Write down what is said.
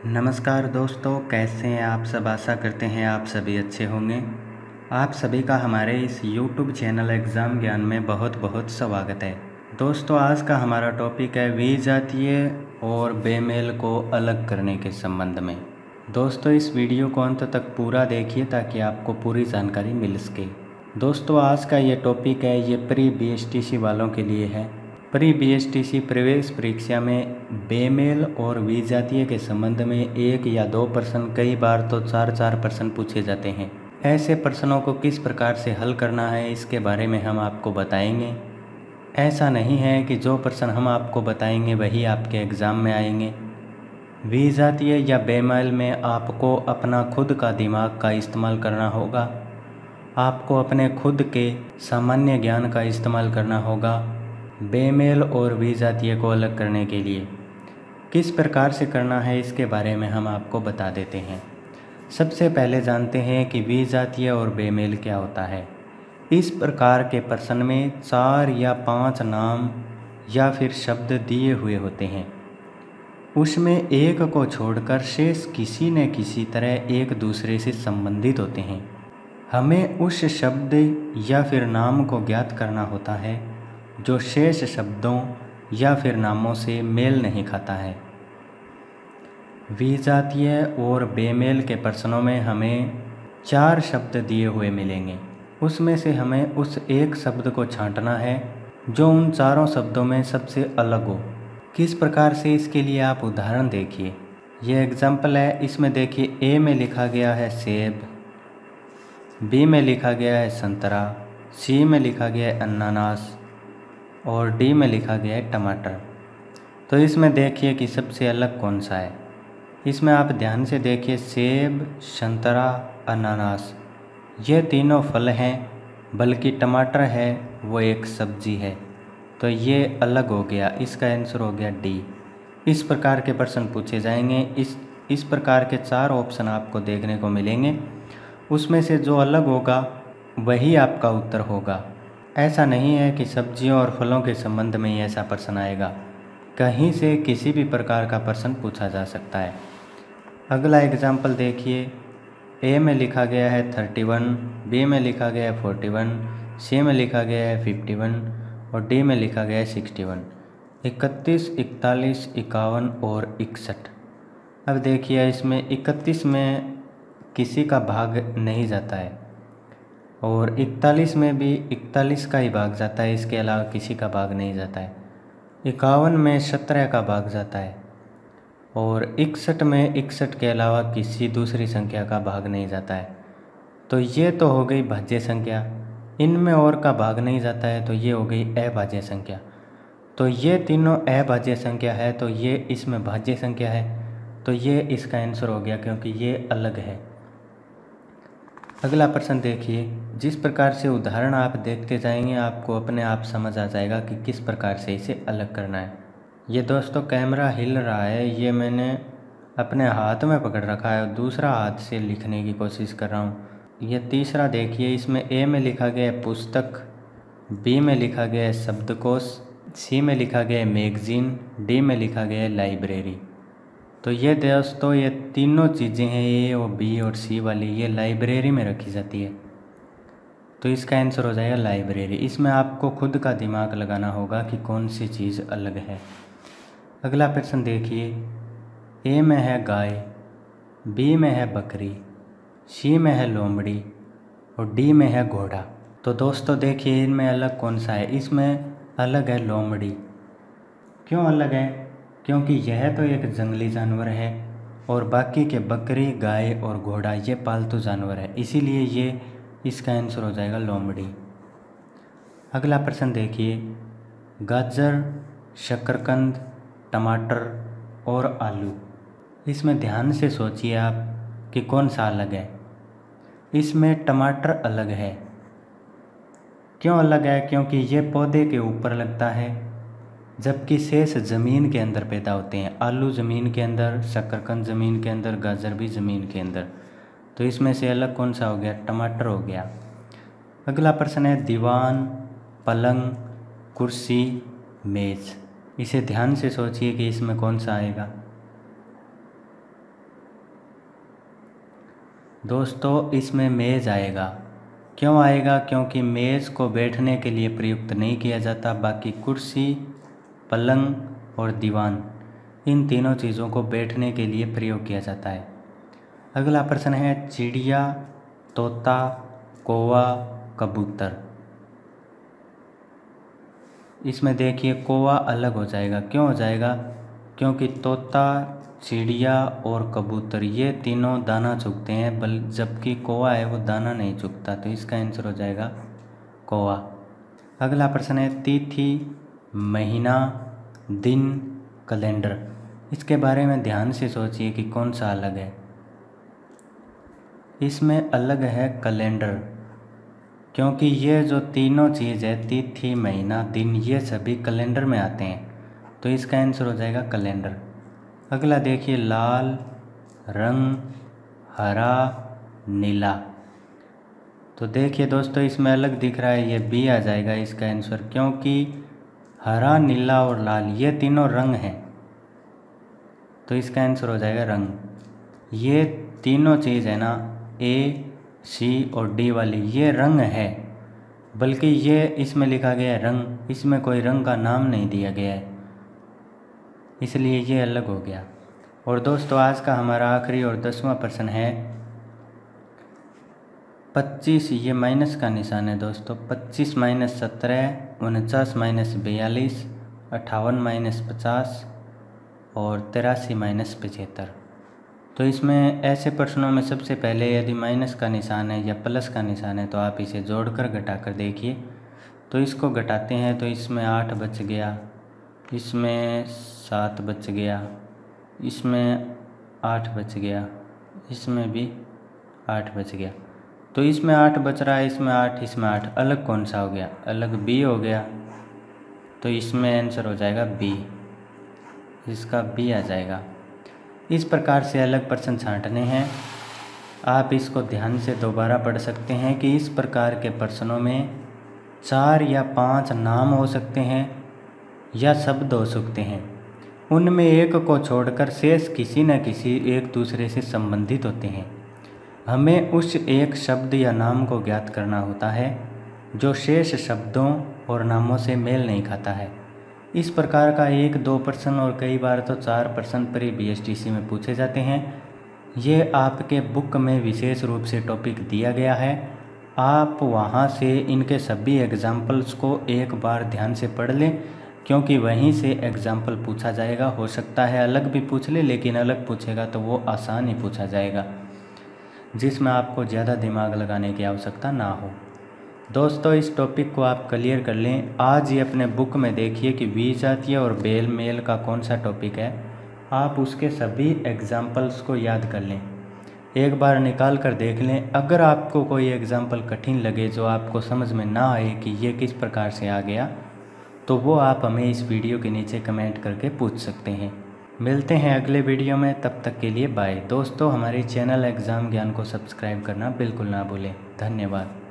नमस्कार दोस्तों, कैसे हैं आप सब। आशा करते हैं आप सभी अच्छे होंगे। आप सभी का हमारे इस YouTube चैनल एग्ज़ाम ज्ञान में बहुत बहुत स्वागत है। दोस्तों, आज का हमारा टॉपिक है विजातीय और बेमेल को अलग करने के संबंध में। दोस्तों, इस वीडियो को अंत तक पूरा देखिए ताकि आपको पूरी जानकारी मिल सके। दोस्तों, आज का ये टॉपिक है, ये प्री BSTC वालों के लिए है। प्री BSTC प्रवेश परीक्षा में बेमेल और विजातीय के संबंध में 1 या 2 प्रश्न, कई बार तो 4-4 प्रश्न पूछे जाते हैं। ऐसे प्रश्नों को किस प्रकार से हल करना है, इसके बारे में हम आपको बताएंगे। ऐसा नहीं है कि जो प्रश्न हम आपको बताएंगे वही आपके एग्ज़ाम में आएंगे। विजातीय या बेमेल में आपको अपना खुद का दिमाग का इस्तेमाल करना होगा। आपको अपने खुद के सामान्य ज्ञान का इस्तेमाल करना होगा बेमेल और विजातीय को अलग करने के लिए। किस प्रकार से करना है इसके बारे में हम आपको बता देते हैं। सबसे पहले जानते हैं कि विजातीय और बेमेल क्या होता है। इस प्रकार के प्रश्न में 4 या 5 नाम या फिर शब्द दिए हुए होते हैं। उसमें एक को छोड़कर शेष किसी न किसी तरह एक दूसरे से संबंधित होते हैं। हमें उस शब्द या फिर नाम को ज्ञात करना होता है जो शेष शब्दों या फिर नामों से मेल नहीं खाता है। विजातीय और बेमेल के प्रश्नों में हमें 4 शब्द दिए हुए मिलेंगे। उसमें से हमें उस एक शब्द को छांटना है जो उन चारों शब्दों में सबसे अलग हो। किस प्रकार से, इसके लिए आप उदाहरण देखिए। ये एग्जाम्पल है। इसमें देखिए, ए में लिखा गया है सेब, बी में लिखा गया है संतरा, सी में लिखा गया है अनानास और डी में लिखा गया है टमाटर। तो इसमें देखिए कि सबसे अलग कौन सा है। इसमें आप ध्यान से देखिए, सेब, संतरा, अनानास ये तीनों फल हैं, बल्कि टमाटर है वो एक सब्जी है। तो ये अलग हो गया, इसका आंसर हो गया डी। इस प्रकार के प्रश्न पूछे जाएंगे। इस प्रकार के 4 ऑप्शन आपको देखने को मिलेंगे। उसमें से जो अलग होगा वही आपका उत्तर होगा। ऐसा नहीं है कि सब्जियों और फलों के संबंध में ही ऐसा प्रश्न आएगा। कहीं से किसी भी प्रकार का प्रश्न पूछा जा सकता है। अगला एग्जाम्पल देखिए। ए में लिखा गया है 31, बी में लिखा गया है 41, सी में लिखा गया है 51 और डी में लिखा गया है 61। 31, 41, 51 और 61। अब देखिए, इसमें 31 में किसी का भाग नहीं जाता है और 41 में भी 41 का ही भाग जाता है, इसके अलावा किसी का भाग नहीं जाता है। 51 में 17 का भाग जाता है और 61 में 61 के अलावा किसी दूसरी संख्या का भाग नहीं जाता है। तो ये तो हो गई भाज्य संख्या। इनमें और का भाग नहीं जाता है तो ये हो गई अभाज्य संख्या। तो ये तीनों अभाज्य संख्या है, तो ये इसमें भाज्य संख्या है, तो ये इसका आंसर हो गया क्योंकि ये अलग है। अगला प्रश्न देखिए। जिस प्रकार से उदाहरण आप देखते जाएंगे आपको अपने आप समझ आ जाएगा कि किस प्रकार से इसे अलग करना है। ये दोस्तों कैमरा हिल रहा है, ये मैंने अपने हाथ में पकड़ रखा है और दूसरा हाथ से लिखने की कोशिश कर रहा हूँ। ये तीसरा देखिए। इसमें ए में लिखा गया है पुस्तक, बी में लिखा गया है शब्दकोश, सी में लिखा गया है मैगजीन, डी में लिखा गया है लाइब्रेरी। तो ये दोस्तों, ये तीनों चीज़ें हैं, ए और बी और सी वाली, ये लाइब्रेरी में रखी जाती है। तो इसका आंसर हो जाएगा लाइब्रेरी। इसमें आपको खुद का दिमाग लगाना होगा कि कौन सी चीज़ अलग है। अगला प्रश्न देखिए। ए में है गाय, बी में है बकरी, सी में है लोमड़ी और डी में है घोड़ा। तो दोस्तों देखिए, इनमें अलग कौन सा है। इसमें अलग है लोमड़ी। क्यों अलग है? क्योंकि यह तो एक जंगली जानवर है और बाकी के बकरी, गाय और घोड़ा ये पालतू जानवर है, इसीलिए ये इसका आंसर हो जाएगा लोमड़ी। अगला प्रश्न देखिए। गाजर, शकरकंद, टमाटर और आलू, इसमें ध्यान से सोचिए आप कि कौन सा अलग है। इसमें टमाटर अलग है। क्यों अलग है? क्योंकि ये पौधे के ऊपर लगता है जबकि शेष ज़मीन के अंदर पैदा होते हैं। आलू ज़मीन के अंदर, शकरकंद ज़मीन के अंदर, गाजर भी ज़मीन के अंदर। तो इसमें से अलग कौन सा हो गया? टमाटर हो गया। अगला प्रश्न है दीवान, पलंग, कुर्सी, मेज़। इसे ध्यान से सोचिए कि इसमें कौन सा आएगा। दोस्तों इसमें मेज़ आएगा। क्यों आएगा? क्योंकि मेज़ को बैठने के लिए प्रयुक्त नहीं किया जाता, बाकी कुर्सी, पलंग और दीवान, इन तीनों चीज़ों को बैठने के लिए प्रयोग किया जाता है। अगला प्रश्न है चिड़िया, तोता, कौवा, कबूतर। इसमें देखिए कौवा अलग हो जाएगा। क्यों हो जाएगा? क्योंकि तोता, चिड़िया और कबूतर ये तीनों दाना चुगते हैं, जबकि कौवा है वो दाना नहीं चुगता, तो इसका आंसर हो जाएगा कौवा। अगला प्रश्न है तिथि, महीना, दिन, कैलेंडर। इसके बारे में ध्यान से सोचिए कि कौन सा अलग है। इसमें अलग है कैलेंडर, क्योंकि ये जो तीनों चीज़ है तिथि, महीना, दिन, ये सभी कैलेंडर में आते हैं, तो इसका आंसर हो जाएगा कैलेंडर। अगला देखिए लाल रंग, हरा, नीला। तो देखिए दोस्तों इसमें अलग दिख रहा है, ये बी आ जाएगा इसका आंसर, क्योंकि हरा, नीला और लाल ये तीनों रंग हैं, तो इसका आंसर हो जाएगा रंग। ये तीनों चीज़ है ना, ए, सी और डी वाली, ये रंग है, बल्कि ये इसमें लिखा गया है रंग, इसमें कोई रंग का नाम नहीं दिया गया है, इसलिए ये अलग हो गया। और दोस्तों आज का हमारा आखिरी और 10वां प्रश्न है 25, ये माइनस का निशान है दोस्तों। 25 - 17, 49 - 42, 58 - 50 और 83 - 75। तो इसमें ऐसे प्रश्नों में सबसे पहले यदि माइनस का निशान है या प्लस का निशान है तो आप इसे जोड़कर घटाकर देखिए। तो इसको घटाते हैं तो इसमें 8 बच गया, इसमें 7 बच गया, इसमें 8 बच गया, इसमें भी 8 बच गया। तो इसमें 8 बच रहा है, इसमें 8, इसमें 8, अलग कौन सा हो गया? अलग बी हो गया, तो इसमें आंसर हो जाएगा बी, इसका बी आ जाएगा। इस प्रकार से अलग प्रश्न छांटने हैं। आप इसको ध्यान से दोबारा पढ़ सकते हैं कि इस प्रकार के प्रश्नों में 4 या 5 नाम हो सकते हैं या शब्द हो सकते हैं, उनमें एक को छोड़कर शेष किसी न किसी एक दूसरे से संबंधित होते हैं। हमें उस एक शब्द या नाम को ज्ञात करना होता है जो शेष शब्दों और नामों से मेल नहीं खाता है। इस प्रकार का 1-2 प्रश्न और कई बार तो 4 प्रश्न प्री BSTC में पूछे जाते हैं। ये आपके बुक में विशेष रूप से टॉपिक दिया गया है। आप वहाँ से इनके सभी एग्जाम्पल्स को एक बार ध्यान से पढ़ लें, क्योंकि वहीं से एग्जाम्पल पूछा जाएगा। हो सकता है अलग भी पूछ ले, लेकिन अलग पूछेगा तो वो आसान ही पूछा जाएगा, जिसमें आपको ज़्यादा दिमाग लगाने की आवश्यकता ना हो। दोस्तों इस टॉपिक को आप क्लियर कर लें। आज ही अपने बुक में देखिए कि विजातीय और बेल मेल का कौन सा टॉपिक है, आप उसके सभी एग्जाम्पल्स को याद कर लें, एक बार निकाल कर देख लें। अगर आपको कोई एग्जाम्पल कठिन लगे जो आपको समझ में ना आए कि ये किस प्रकार से आ गया, तो वो आप हमें इस वीडियो के नीचे कमेंट करके पूछ सकते हैं। मिलते हैं अगले वीडियो में, तब तक के लिए बाय। दोस्तों हमारे चैनल एग्ज़ाम ज्ञान को सब्सक्राइब करना बिल्कुल ना भूलें। धन्यवाद।